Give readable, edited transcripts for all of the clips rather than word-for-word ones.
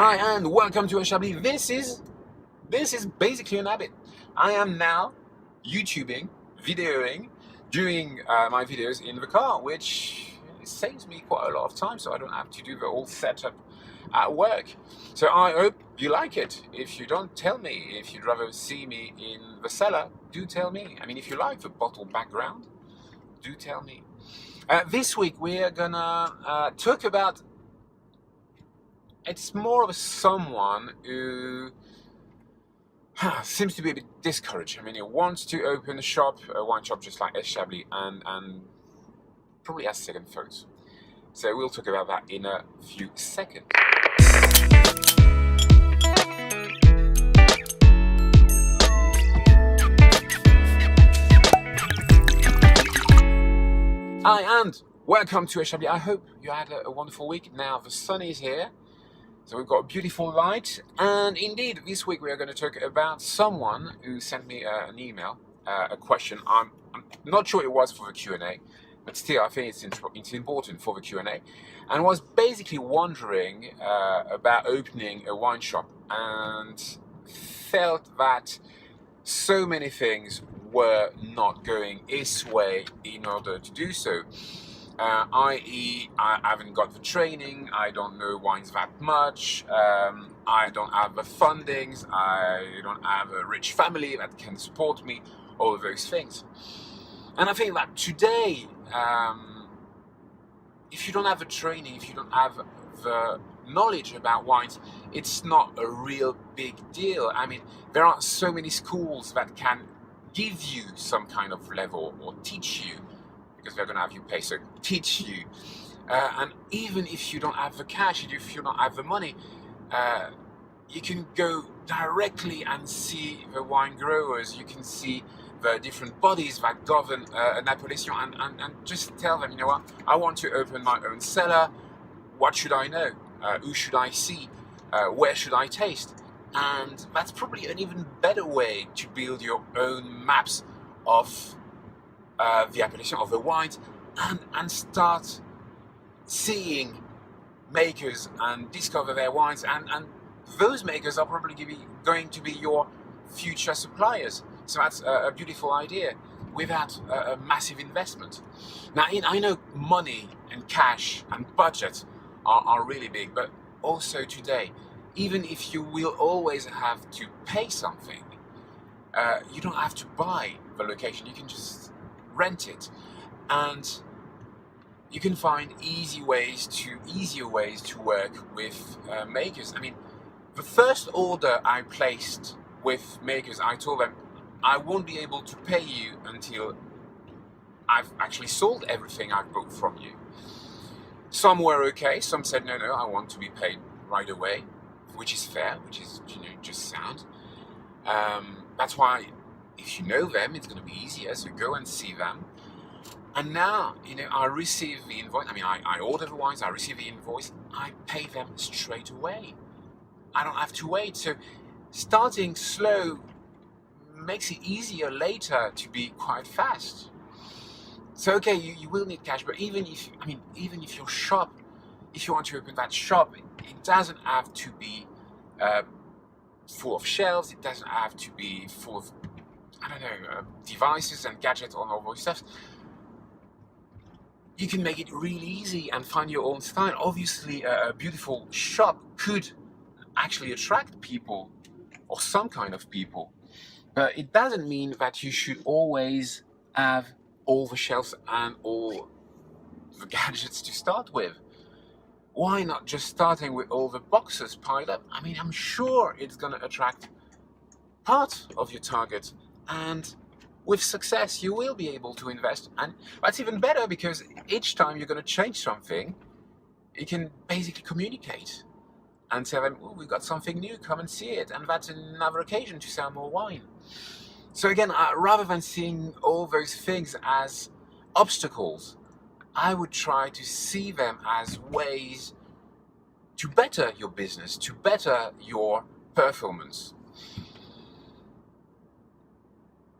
Hi and welcome to S.Chablis. This is basically an habit. I am now YouTubing, videoing, doing my videos in the car, which saves me quite a lot of time, so I don't have to do the whole setup at work. So I hope you like it. If you don't, tell me. If you'd rather see me in the cellar, do tell me. I mean, if you like the bottle background, do tell me. This week we're gonna talk about. It's more of someone who seems to be a bit discouraged. I mean, he wants to open a wine shop just like S.Chablis, and probably has second thoughts. So we'll talk about that in a few seconds. Hi and welcome to S.Chablis. I hope you had a wonderful week. Now the sun is here. So we've got a beautiful light, and indeed this week we are going to talk about someone who sent me an email, a question. I'm not sure it was for the Q&A, but still I think it's important for the Q&A, and was basically wondering about opening a wine shop and felt that so many things were not going his way in order to do so. I.e., I haven't got the training, I don't know wines that much, I don't have the fundings, I don't have a rich family that can support me, all of those things. And I think that today, if you don't have the training, if you don't have the knowledge about wines, it's not a real big deal. I mean, there are so many schools that can give you some kind of level or teach you, because they're going to have you pay, so teach you. And even if you don't have the cash, if you don't have the money, you can go directly and see the wine growers. You can see the different bodies that govern an appellation, and just tell them, you know what, I want to open my own cellar. What should I know? Who should I see? Where should I taste? And that's probably an even better way to build your own maps of the appellation of the wines, and start seeing makers and discover their wines, and those makers are probably going to be your future suppliers. So that's a beautiful idea without a massive investment. Now, I know money and cash and budget are really big, but also today, even if you will always have to pay something, you don't have to buy the location. You can just rent it, and you can find easier ways to work with makers. I mean, the first order I placed with makers, I told them I won't be able to pay you until I've actually sold everything I've bought from you. Some were okay, some said no, I want to be paid right away, which is fair, which is, just sound. That's why, if you know them, it's going to be easier, so go and see them. And now, I receive the invoice. I mean, I order the wines, I receive the invoice, I pay them straight away. I don't have to wait. So starting slow makes it easier later to be quite fast. So okay, you will need cash, but even if your shop, if you want to open that shop, it doesn't have to be full of shelves, it doesn't have to be full of, devices and gadgets and all those stuff. You can make it really easy and find your own style. Obviously, a beautiful shop could actually attract people, or some kind of people, but it doesn't mean that you should always have all the shelves and all the gadgets to start with. Why not just starting with all the boxes piled up? I mean, I'm sure it's going to attract part of your target, and with success you will be able to invest. And that's even better, because each time you're going to change something, you can basically communicate and tell them, oh, we've got something new, come and see it, and that's another occasion to sell more wine. So again, rather than seeing all those things as obstacles, I would try to see them as ways to better your business, to better your performance.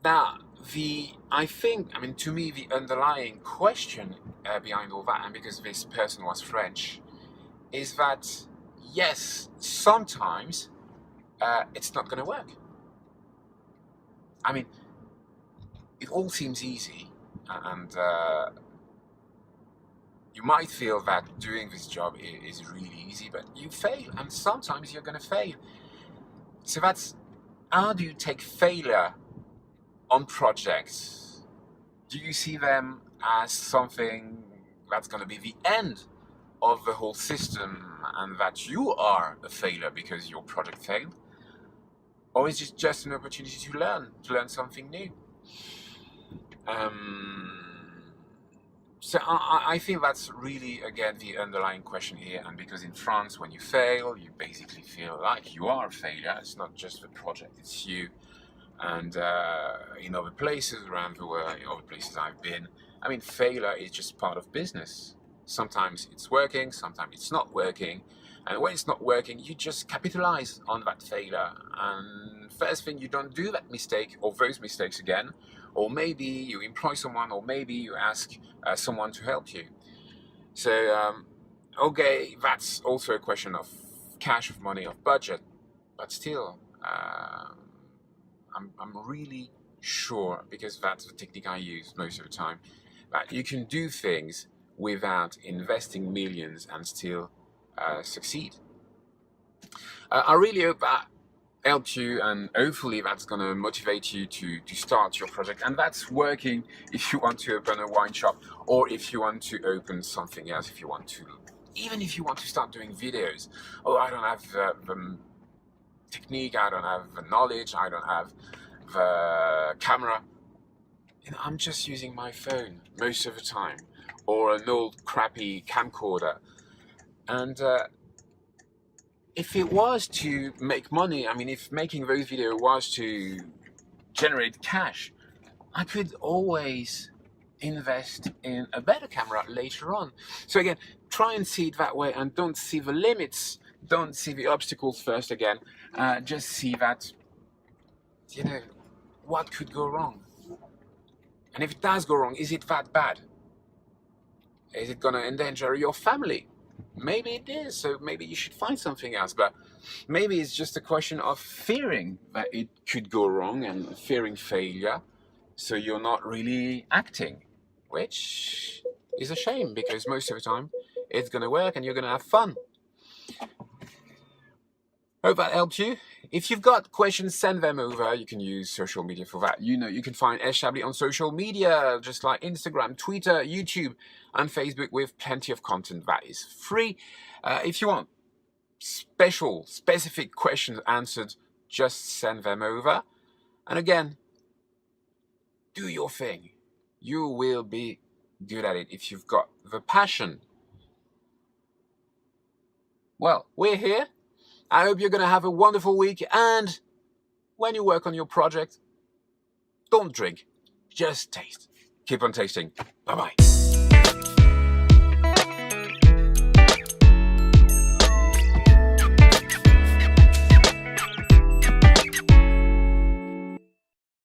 Now, to me, the underlying question behind all that, and because this person was French, is that yes, sometimes it's not going to work. I mean, it all seems easy, and you might feel that doing this job is really easy, but you fail, and sometimes you're going to fail. So that's, how do you take failure on projects? Do you see them as something that's going to be the end of the whole system and that you are a failure because your project failed? Or is it just an opportunity to learn something new? So I think that's really, again, the underlying question here. And because in France, when you fail, you basically feel like you are a failure. It's not just the project, it's you. And in other places around the world, in other places I've been, I mean, failure is just part of business. Sometimes it's working, sometimes it's not working. And when it's not working, you just capitalize on that failure. And first thing, you don't do that mistake or those mistakes again. Or maybe you employ someone, or maybe you ask someone to help you. So, okay, that's also a question of cash, of money, of budget. But still, I'm really sure, because that's the technique I use most of the time, that you can do things without investing millions and still succeed. I really hope that helped you, and hopefully that's going to motivate you to start your project. And that's working if you want to open a wine shop, or if you want to open something else, if you want to, even if you want to start doing videos. Oh, I don't have the technique, I don't have the knowledge, I don't have the camera. You know, I'm just using my phone most of the time, or an old crappy camcorder. And if it was to make money, I mean, if making those videos was to generate cash, I could always invest in a better camera later on. So again, try and see it that way, and don't see the limits, don't see the obstacles first again. Just see that, you know, what could go wrong? And if it does go wrong, is it that bad? Is it gonna endanger your family? Maybe it is, so maybe you should find something else. But maybe it's just a question of fearing that it could go wrong and fearing failure, so you're not really acting, which is a shame, because most of the time it's going to work and you're going to have fun. Hope that helped you. If you've got questions, send them over. You can use social media for that. You know, you can find S.Chablis on social media, just like Instagram, Twitter, YouTube, and Facebook, with plenty of content that is free. If you want specific questions answered, just send them over. And again, do your thing. You will be good at it if you've got the passion. Well, we're here. I hope you're going to have a wonderful week, and when you work on your project, don't drink, just taste. Keep on tasting. Bye-bye.